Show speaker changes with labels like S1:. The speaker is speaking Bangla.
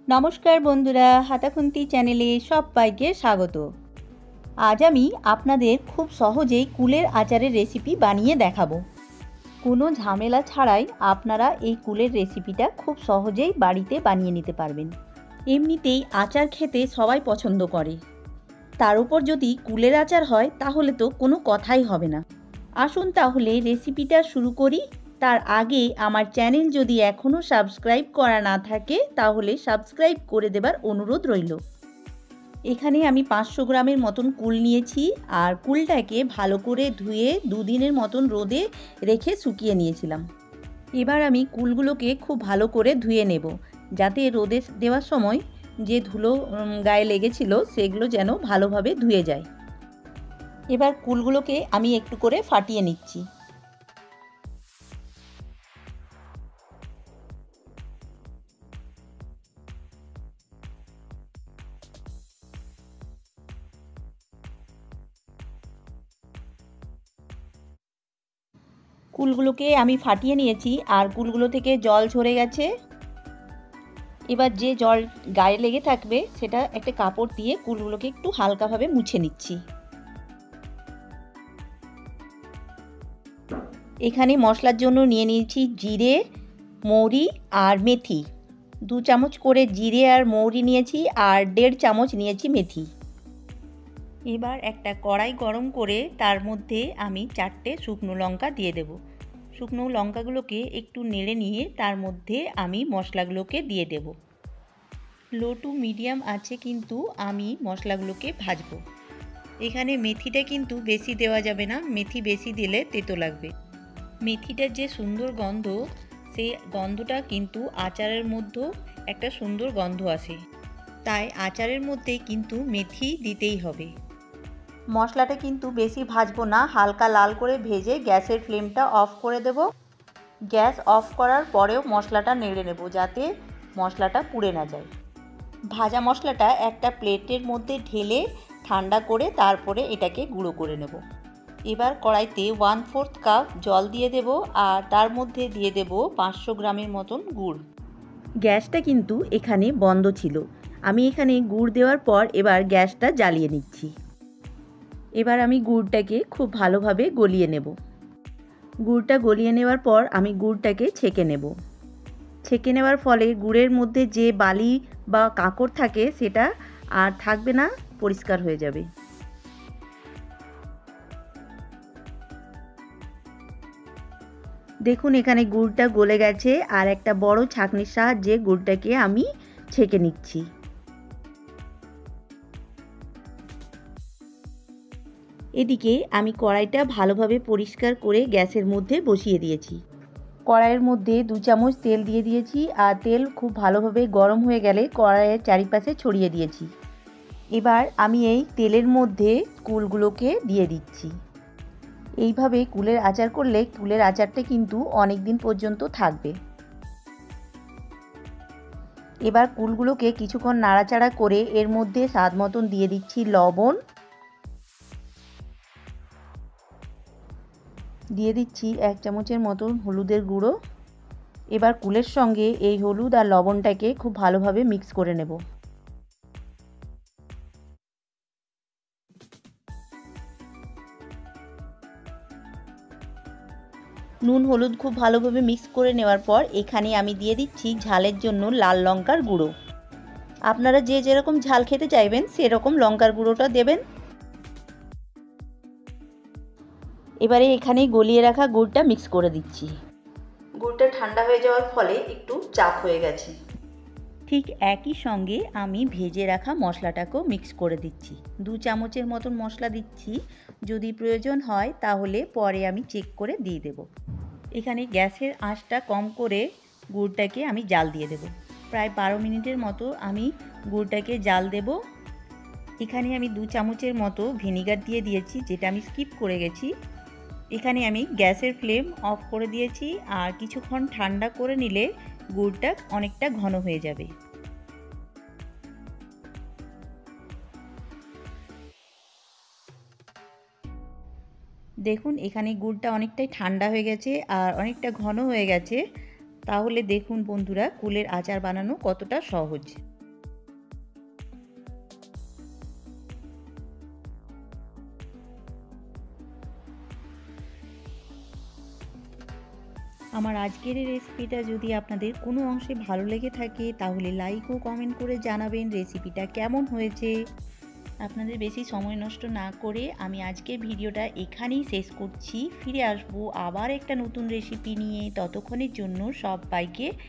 S1: নমস্কার বন্ধুরা, হাতাখুন্তি চ্যানেলে সবাইকে স্বাগত। আজ আমি আপনাদের খুব সহজেই কুলের আচারের রেসিপি বানিয়ে দেখাবো। কোনো ঝামেলা ছাড়াই আপনারা এই কুলের রেসিপিটা খুব সহজেই বাড়িতে বানিয়ে নিতে পারবেন। এমনিতেই আচার খেতে সবাই পছন্দ করে, তার উপর যদি কুলের আচার হয় তাহলে তো কোনো কথাই হবে না। আসুন তাহলে রেসিপিটা শুরু করি। তার আগে আমার চ্যানেল যদি এখনও সাবস্ক্রাইব করা না থাকে তাহলে সাবস্ক্রাইব করে দেবার অনুরোধ রইল। এখানে আমি 500 গ্রামের মতন কুল নিয়েছি, আর কুলটাকে ভালো করে ধুয়ে দুদিনের মতন রোদে রেখে শুকিয়ে নিয়েছিলাম। এবার আমি কুলগুলোকে খুব ভালো করে ধুয়ে নেব, যাতে রোদে দেওয়ার সময় যে ধুলো গায়ে লেগেছিল সেগুলো যেন ভালোভাবে ধুয়ে যায়। এবার কুলগুলোকে আমি একটু করে ফাটিয়ে নিচ্ছি। কুলগুলোকে আমি ফাটিয়ে নিয়েছি, আর কুলগুলো থেকে জল ঝরে গেছে। এবার যে জল গায়ে লেগে থাকবে সেটা একটা কাপড় দিয়ে কুলগুলোকে একটু হালকাভাবে মুছে নিচ্ছি। এখানে মশলার জন্য নিয়ে নিয়েছি জিরে, মৌরি আর মেথি। 2 চামচ করে জিরে আর মৌরি নিয়েছি, আর 1.5 চামচ নিয়েছি মেথি। এবার একটা কড়াই গরম করে তার মধ্যে আমি 4টে শুকনো লঙ্কা দিয়ে দেব। শুকনো লঙ্কাগুলোকে একটু নেড়ে নিয়ে তার মধ্যে আমি মশলাগুলোকে দিয়ে দেব। লো টু মিডিয়াম আছে কিন্তু আমি মশলাগুলোকে ভাজবো। এখানে মেথিটা কিন্তু বেশি দেওয়া যাবে না, মেথি বেশি দিলে তেতো লাগবে। মেথিটার যে সুন্দর গন্ধ, সেই গন্ধটা কিন্তু আচারের মধ্যেও একটা সুন্দর গন্ধ আসে, তাই আচারের মধ্যে কিন্তু মেথি দিতেই হবে। মশলাটা কিন্তু বেশি ভাজবো না, হালকা লাল করে ভেজে গ্যাসের ফ্লেমটা অফ করে দেব। গ্যাস অফ করার পরেও মশলাটা নেড়ে নেব, যাতে মশলাটা পুড়ে না যায়। ভাজা মশলাটা একটা প্লেটের মধ্যে ঢেলে ঠান্ডা করে তারপরে এটাকে গুঁড়ো করে নেব। এবার কড়াইতে 1/4 কাপ জল দিয়ে দেব, আর তার মধ্যে দিয়ে দেব 500 গ্রামের মতন গুড়। গ্যাসটা কিন্তু এখানে বন্ধ ছিল। আমি এখানে গুড় দেওয়ার পর এবার গ্যাসটা জ্বালিয়ে নিচ্ছি। এবার আমি গুড়টাকে খুব ভালোভাবে গলিয়ে নেব। গুড়টা গলিয়ে নেওয়ার পর আমি গুড়টাকে ছেঁকে নেব। ছেঁকে নেওয়ার ফলে গুড়ের মধ্যে যে বালি বা কাঁকড় থাকে সেটা আর থাকবে না, পরিষ্কার হয়ে যাবে। দেখুন এখানে গুড়টা গলে গেছে, আর একটা বড় ছাঁকনির সাহায্যে গুড়টাকে আমি ছেঁকে নিচ্ছি। এদিকে আমি কড়াইটা ভালোভাবে পরিষ্কার করে গ্যাসের মধ্যে বসিয়ে দিয়েছি। কড়াইয়ের মধ্যে 2 চামচ তেল দিয়ে দিয়েছি, আর তেল খুব ভালোভাবে গরম হয়ে গেলে কড়াইয়ের চারিপাশে ছড়িয়ে দিয়েছি। এবার আমি এই তেলের মধ্যে কুলগুলোকে দিয়ে দিচ্ছি। এইভাবে কুলের আচার করলে কুলের আচারটা কিন্তু অনেক দিন পর্যন্ত থাকবে। এবার কুলগুলোকে কিছুক্ষণ নাড়াচাড়া করে এর মধ্যে স্বাদ মতন দিয়ে দিচ্ছি লবণ, দিয়ে দিচ্ছি 1 চামচের মতন হলুদের গুঁড়ো। এবার কুলের সঙ্গে এই হলুদ আর লবণটাকে খুব ভালোভাবে মিক্স করে নেব। নুন হলুদ খুব ভালোভাবে মিক্স করে নেওয়ার পর এখানে আমি দিয়ে দিচ্ছি ঝালের জন্য লাল লঙ্কার গুঁড়ো। আপনারা যে যেরকম ঝাল খেতে চাইবেন সেরকম লঙ্কার গুঁড়োটা দেবেন। এবারে এখানে গলিয়ে রাখা গুড়টা মিক্স করে দিচ্ছি। গুড়টা ঠান্ডা হয়ে যাওয়ার ফলে একটু চাপ হয়ে গেছে। ঠিক একই সঙ্গে আমি ভেজে রাখা মশলাটাকেও মিক্স করে দিচ্ছি। 2 চামচের মতন মশলা দিচ্ছি, যদি প্রয়োজন হয় তাহলে পরে আমি চেক করে দিয়ে দেব। এখানে গ্যাসের আঁচটা কম করে গুড়টাকে আমি জাল দিয়ে দেব। প্রায় 12 মিনিটের মতো আমি গুড়টাকে জাল দেব। এখানে আমি 2 চামচের মতো ভিনিগার দিয়ে দিয়েছি, যেটা আমি স্কিপ করে গেছি। এখানে আমি গ্যাসের ফ্লেম অফ করে দিয়েছি, আর কিছুক্ষণ ঠান্ডা করে নিলে গুড়টা অনেকটা ঘন হয়ে যাবে। দেখুন এখানে গুড়টা অনেকটাই ঠান্ডা হয়ে গেছে আর অনেকটা ঘন হয়ে গেছে। তাহলে দেখুন বন্ধুরা, কুলের আচার বানানো কতটা সহজ। আমার আজকের এই রেসিপিটা যদি আপনাদের কোনো অংশে ভালো লেগে থাকে তাহলে লাইক ও কমেন্ট করে জানাবেন রেসিপিটা কেমন হয়েছে। আপনাদের বেশি সময় নষ্ট না করে আমি আজকের ভিডিওটা এখানেই শেষ করছি। ফিরে আসবো আবার একটা নতুন রেসিপি নিয়ে। ততক্ষণের জন্য সবাইকে